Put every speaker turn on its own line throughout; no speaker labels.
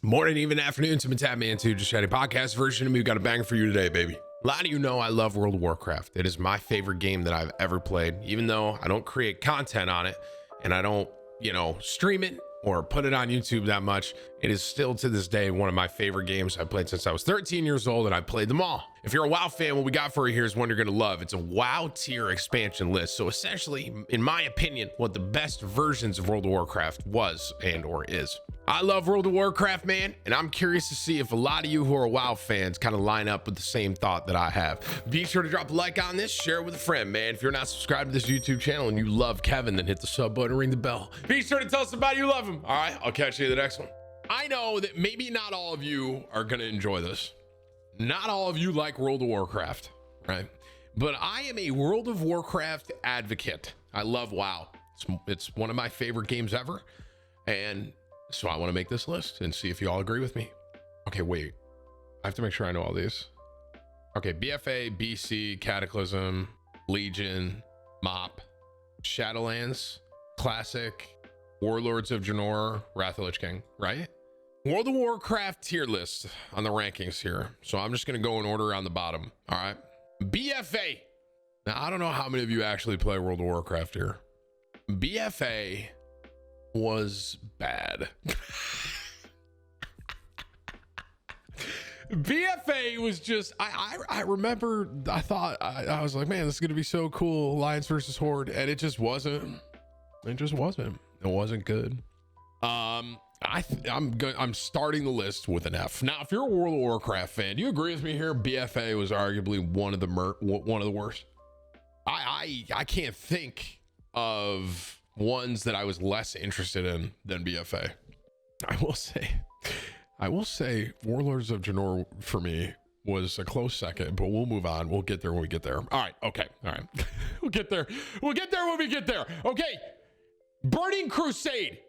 Morning, even afternoon, TimTheTatman 2, just chatting podcast version of me. We got a banger for you today, baby. A lot of you know I love World of Warcraft. It is my favorite game that I've ever played, even though I don't create content on it and I don't, stream it or put it on YouTube that much. It is still to this day one of my favorite games I've played since I was 13 years old, and I played them all. If you're a WoW fan, what we got for you here is one you're going to love. It's a WoW tier expansion list. So essentially, in my opinion, what the best versions of World of Warcraft was and or is. I love World of Warcraft, man, and I'm curious to see if a lot of you who are WoW fans kind of line up with the same thought that I have. Be sure to drop a like on this, share it with a friend, man. If you're not subscribed to this YouTube channel and you love Kevin, then hit the sub button, ring the bell. Be sure to tell somebody you love him. All right, I'll catch you in the next one. I know that maybe not all of you are going to enjoy this. Not all of you like World of Warcraft, right? But I am a World of Warcraft advocate. I love WoW. It's one of my favorite games ever. And so I want to make this list and see if you all agree with me. Okay, wait. I have to make sure I know all these. Okay, BFA, BC, Cataclysm, Legion, MOP, Shadowlands, Classic, Warlords of Draenor, Wrath of Lich King, right? World of Warcraft tier list on the rankings here. So I'm just going to go in order on the bottom. All right. BFA. Now, I don't know how many of you actually play World of Warcraft here. BFA was bad. BFA was just, I remember, I thought, I was like, man, this is going to be so cool. Alliance versus Horde. And it just wasn't. It just wasn't. It wasn't good. I'm starting the list with an F. Now, if you're a World of Warcraft fan, do you agree with me here? BFA was arguably one of the worst. I can't think of ones that I was less interested in than BFA. I will say Warlords of Draenor for me was a close second, but we'll move on. We'll get there when we get there. All right. Okay. All right. We'll get there. We'll get there when we get there. Okay. Burning Crusade.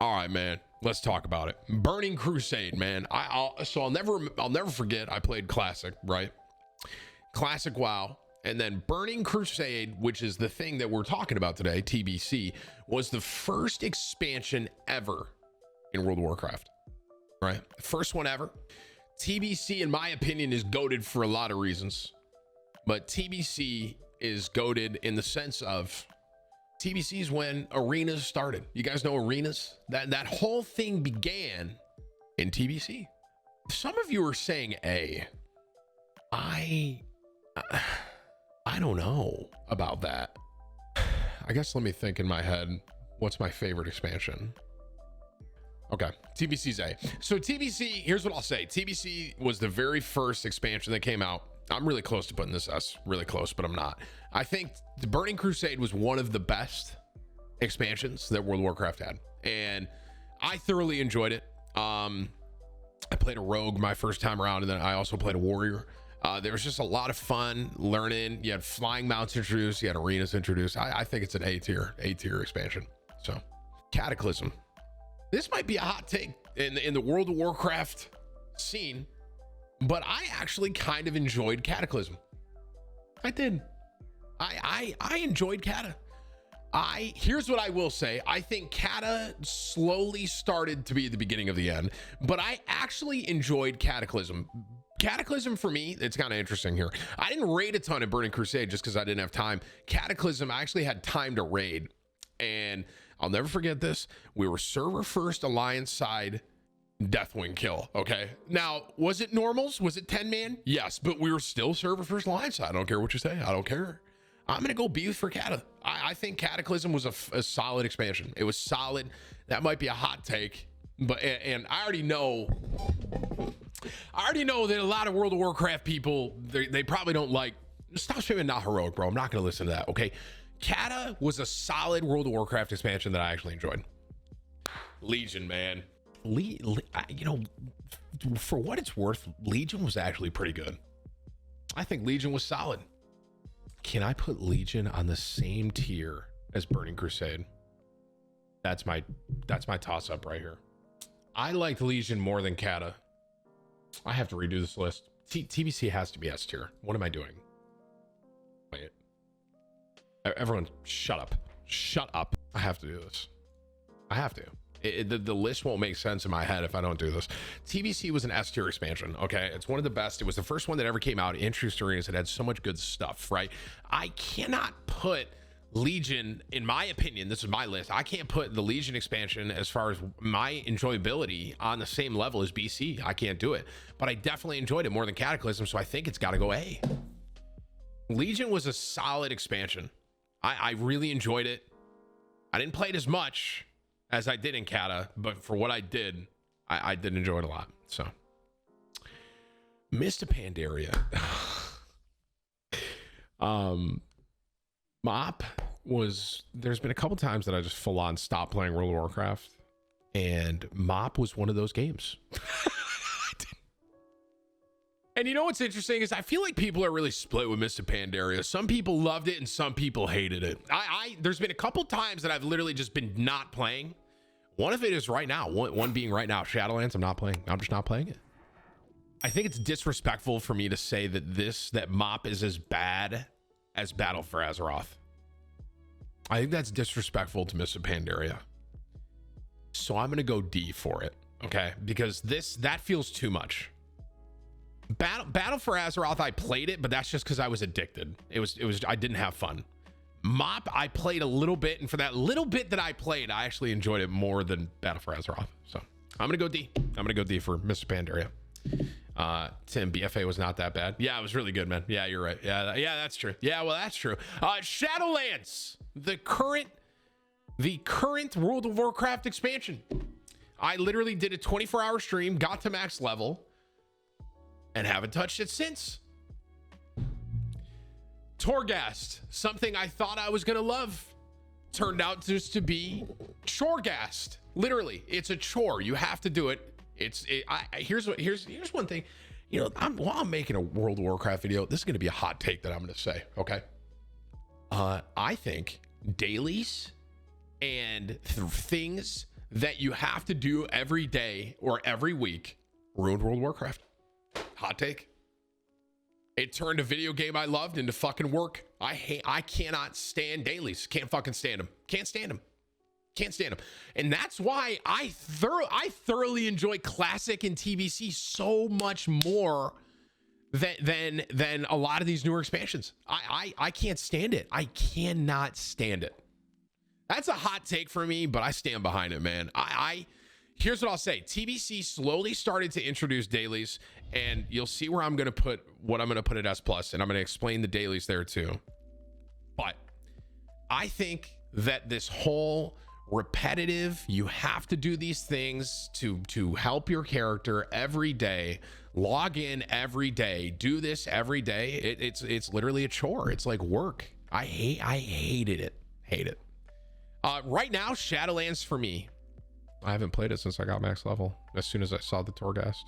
All right, man. Let's talk about it. Burning Crusade, man. I'll never forget. I played Classic, right? Classic WoW, and then Burning Crusade, which is the thing that we're talking about today. TBC was the first expansion ever in World of Warcraft, right? First one ever. TBC, in my opinion, is goated for a lot of reasons, but TBC is goated in the sense of TBC is when arenas started. You guys know arenas? That whole thing began in TBC. Some of you are saying A. I don't know about that. I guess let me think in my head. What's my favorite expansion? Okay, TBC's A. So TBC, here's what I'll say. TBC was the very first expansion that came out. I'm really close to putting this S, really close, but I'm not. I think the Burning Crusade was one of the best expansions that World of Warcraft had, and I thoroughly enjoyed it. I played a rogue my first time around, and then I also played a warrior. There was just a lot of fun learning. You had flying mounts introduced, you had arenas introduced. I think it's an A tier expansion. So Cataclysm. This might be a hot take in the World of Warcraft scene, but I actually kind of enjoyed Cataclysm. I did. I enjoyed Cata. Here's what I will say. I think Cata slowly started to be the beginning of the end, but I actually enjoyed Cataclysm. Cataclysm for me, it's kind of interesting here. I didn't raid a ton of Burning Crusade just because I didn't have time. Cataclysm, I actually had time to raid, and I'll never forget this. We were server first, alliance side, Deathwing kill. Okay. Now, was it normals? Was it 10 man? Yes, but we were still server first alliance side. I don't care what you say. I don't care. I'm going to go B for Cata. I think Cataclysm was a solid expansion. It was solid. That might be a hot take, but, and I already know that a lot of World of Warcraft people, they probably don't like, stop screaming not heroic, bro. I'm not going to listen to that. Okay. Cata was a solid World of Warcraft expansion that I actually enjoyed. Legion, man. For what it's worth, Legion was actually pretty good. I think Legion was solid. Can I put Legion on the same tier as Burning Crusade? That's my toss up right here. I liked Legion more than Cata. I have to redo this list. TBC has to be S tier. What am I doing? Wait. Everyone, shut up. Shut up. I have to do this. I have to. The list won't make sense in my head if I don't do this. TBC was an S tier expansion. Okay, it's one of the best. It was the first one that ever came out. Introduced arenas. It had so much good stuff. Right. I cannot put Legion, in my opinion, this is my list, I can't put the Legion expansion as far as my enjoyability on the same level as BC. I can't do it, but I definitely enjoyed it more than Cataclysm, so I think it's got to go A. Legion was a solid expansion. I really enjoyed it. I didn't play it as much as I did in Cata, but for what I did, I did enjoy it a lot. So Mist of Pandaria. Mop was, there's been a couple times that I just full on stopped playing World of Warcraft, and Mop was one of those games. And you know what's interesting is I feel like people are really split with Mist of Pandaria. Some people loved it and some people hated it. There's been a couple times that I've literally just been not playing. One of it is right now, one being right now, Shadowlands. I'm not playing. I'm just not playing it. I think it's disrespectful for me to say that Mop is as bad as Battle for Azeroth. I think that's disrespectful to Mist of Pandaria. So I'm gonna go D for it, okay? Because that feels too much. Battle for Azeroth, I played it, but that's just because I was addicted. It was I didn't have fun. Mop, I played a little bit, and for that little bit that I played, I actually enjoyed it more than Battle for Azeroth. So I'm gonna go D. I'm gonna go D for Mist of Pandaria. Tim, BFA was not that bad. Yeah, it was really good, man. Yeah, you're right. Yeah, that's true. Yeah, well, that's true. Shadowlands, the current World of Warcraft expansion. I literally did a 24-hour stream, got to max level, and haven't touched it since. Torghast, something I thought I was gonna love, turned out just to be choregast. Literally, it's a chore. You have to do it. Here's one thing, you know, while I'm making a World of Warcraft video, this is going to be a hot take that I'm going to say. Okay. I think dailies and things that you have to do every day or every week ruined World of Warcraft. Hot take. It turned a video game I loved into fucking work. I cannot stand dailies. Can't fucking stand them. Can't stand them. And that's why I thoroughly enjoy Classic and TBC so much more than a lot of these newer expansions. I can't stand it. I cannot stand it. That's a hot take for me, but I stand behind it, man. Here's what I'll say. TBC slowly started to introduce dailies, and you'll see where I'm going to put it S+, and I'm going to explain the dailies there too. But I think that this whole repetitive, you have to do these things to help your character every day, log in every day, do this every day. It's literally a chore. It's like work. I hated it. Right now, Shadowlands for me. I haven't played it since I got max level. As soon as I saw the Torghast.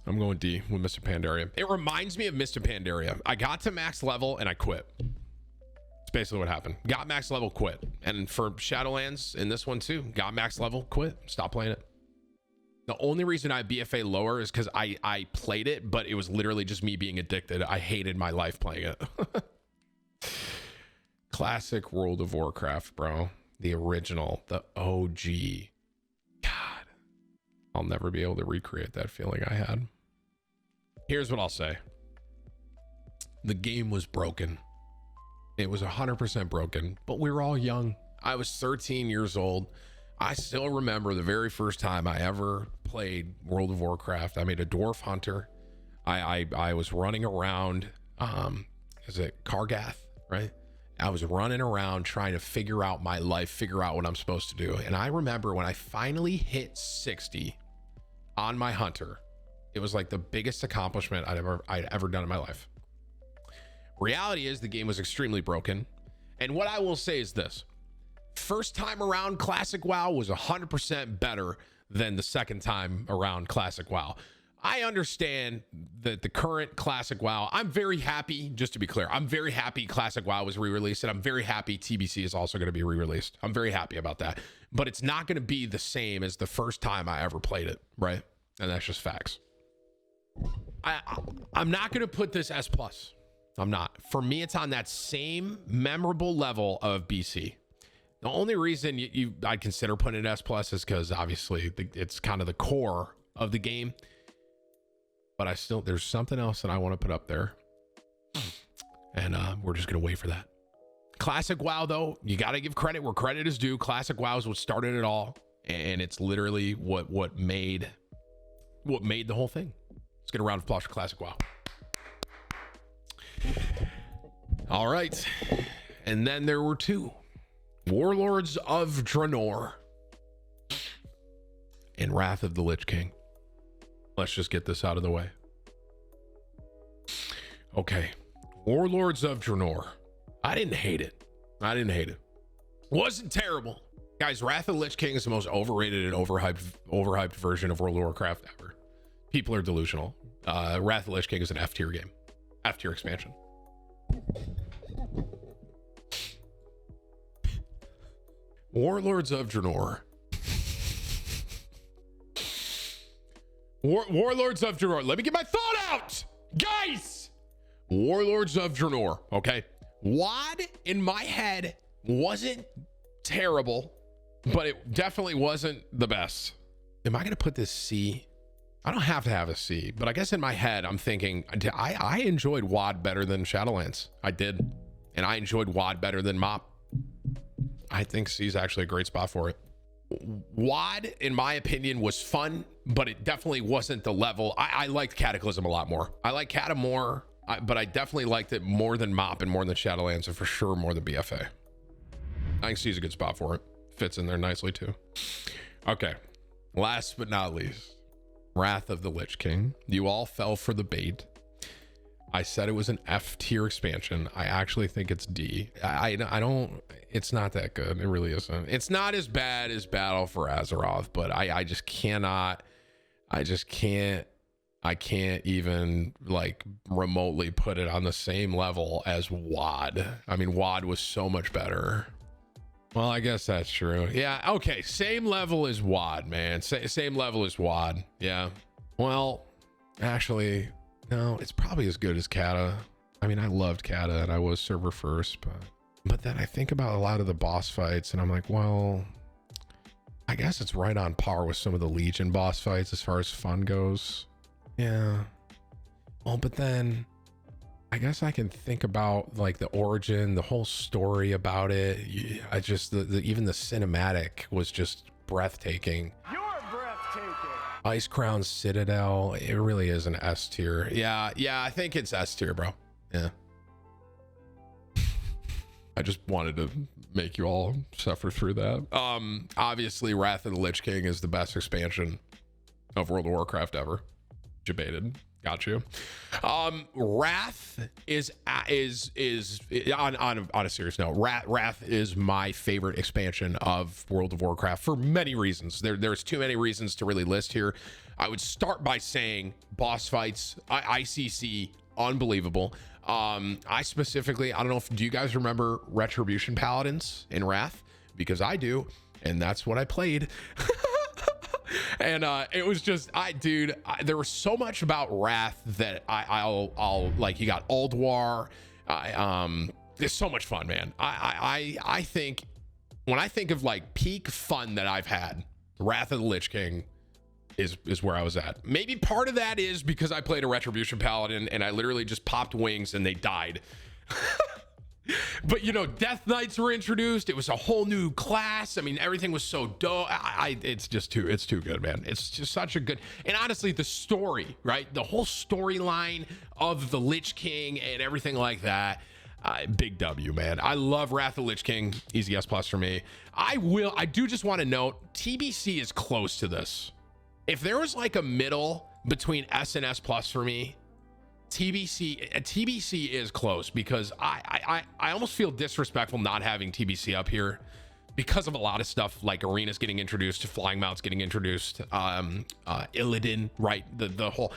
I'm going D with Mist of Pandaria. It reminds me of Mist of Pandaria. I got to max level and I quit. It's basically what happened. Got max level, quit. And for Shadowlands in this one too, got max level, quit, stop playing it. The only reason I BFA lower is because I played it, but it was literally just me being addicted. I hated my life playing it. Classic World of Warcraft, bro. The original, the OG. God, I'll never be able to recreate that feeling I had. Here's what I'll say. The game was broken. It was 100% broken, but we were all young. I was 13 years old. I still remember the very first time I ever played World of Warcraft. I made a dwarf hunter. I was running around, is it Kargath, right? I was running around trying to figure out my life, figure out what I'm supposed to do. And I remember when I finally hit 60 on my hunter, it was like the biggest accomplishment I'd ever done in my life. Reality is the game was extremely broken. And what I will say is this. First time around Classic WoW was 100% better than the second time around Classic WoW. I understand that the current Classic WoW, I'm very happy, just to be clear, I'm very happy Classic WoW was re-released, and I'm very happy TBC is also going to be re-released. I'm very happy about that. But it's not going to be the same as the first time I ever played it, right? And that's just facts. I'm not going to put this S+. I'm not. For me, it's on that same memorable level of BC. The only reason I'd consider putting it S plus is because obviously it's kind of the core of the game. But there's something else that I want to put up there. And we're just going to wait for that. Classic WoW, though, you got to give credit where credit is due. Classic WoW is what started it all. And it's literally what made the whole thing. Let's get a round of applause for Classic WoW. All right. And then there were two. Warlords of Draenor and Wrath of the Lich King. Let's just get this out of the way. Okay. Warlords of Draenor. I didn't hate it. Wasn't terrible. Guys, Wrath of the Lich King is the most overrated and overhyped version of World of Warcraft ever. People are delusional. Wrath of the Lich King is an F tier game. F tier expansion. Warlords of Draenor. Warlords of Draenor. Let me get my thought out, guys. Warlords of Draenor. Okay. WoD in my head wasn't terrible, but it definitely wasn't the best. Am I going to put this C? I don't have to have a C, but I guess in my head, I'm thinking I enjoyed WoD better than Shadowlands. I did. And I enjoyed WoD better than MOP. I think C is actually a great spot for it. WoD, in my opinion, was fun, but it definitely wasn't the level. I liked Cataclysm a lot more. I like Cata more, but I definitely liked it more than MOP and more than Shadowlands, and for sure more than BFA. I think C is a good spot for it. Fits in there nicely too. Okay, last but not least, Wrath of the Lich King. You all fell for the bait. I said it was an F tier expansion. I actually think it's D. I don't, it's not that good. It really isn't. It's not as bad as Battle for Azeroth, but I just cannot, I can't even like remotely put it on the same level as WoD. I mean, WoD was so much better. Well, I guess that's true. Yeah. Okay. Same level as WoD, man. Same level as WoD. Yeah. Well, actually, no, it's probably as good as Cata. I mean, I loved Cata and I was server first, but then I think about a lot of the boss fights and I'm like, well, I guess it's right on par with some of the Legion boss fights as far as fun goes. Yeah. Well, but then I guess I can think about like the origin, the whole story about it. I just, even the cinematic was just breathtaking. You're breathtaking. Ice Crown Citadel, it really is an S tier. Yeah, I think it's S tier, bro. Yeah. I just wanted to make you all suffer through that. Obviously, Wrath of the Lich King is the best expansion of World of Warcraft ever. Debated. Got you. Wrath is on a serious note. Wrath is my favorite expansion of World of Warcraft for many reasons. There's too many reasons to really list here. I would start by saying boss fights, ICC, unbelievable. I specifically, I don't know if, do you guys remember Retribution Paladins in Wrath? Because I do, and that's what I played. And it was just, there was so much about Wrath that I'll like, you got Ulduar. It's so much fun, man. I think when I think of like peak fun that I've had, Wrath of the Lich King is where I was at. Maybe part of that is because I played a Retribution Paladin and I literally just popped wings and they died. But you know, Death Knights were introduced. It was a whole new class. I mean, everything was so dope. It's too good, man. It's just such a good, and honestly, the story, right? The whole storyline of the Lich King and everything like that. Big W, man. I love Wrath of the Lich King. Easy S plus for me. I do just want to note, TBC is close to this. If there was like a middle between S and S plus for me, TBC is close, because I almost feel disrespectful not having TBC up here because of a lot of stuff, like arenas getting introduced, flying mounts getting introduced, Illidan, right? The whole,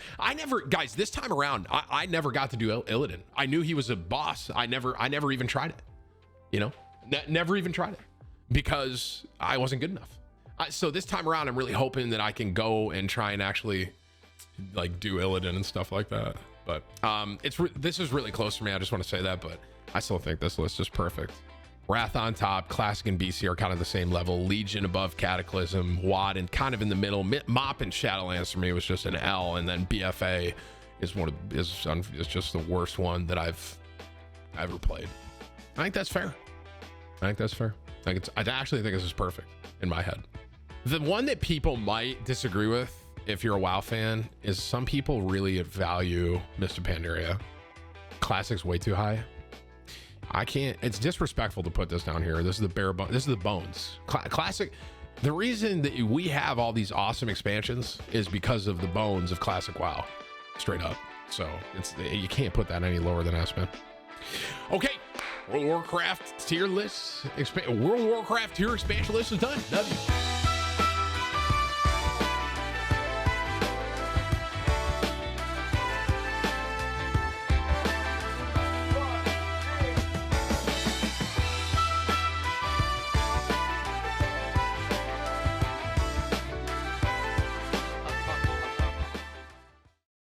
guys, this time around, I never got to do Illidan. I knew he was a boss. I never even tried it, you know, never even tried it because I wasn't good enough. So this time around, I'm really hoping that I can go and try and actually like do Illidan and stuff like that. But this is really close for me. I just want to say that, but I still think this list is perfect. Wrath on top, Classic and BC are kind of the same level. Legion above Cataclysm, WoD and kind of in the middle. Mop and Shadowlands for me was just an L, and then BFA is is just the worst one that I've ever played. I think that's fair. I actually think this is perfect in my head. The one that people might disagree with, if you're a WoW fan, is some people really value Mist of Pandaria. Classic's way too high. I can't. It's disrespectful to put this down here. This is the bare bones. This is the bones. Classic. The reason that we have all these awesome expansions is because of the bones of Classic WoW. Straight up. So you can't put that any lower than Aspen. Okay. World of Warcraft tier list. World of Warcraft tier expansion list is done. W.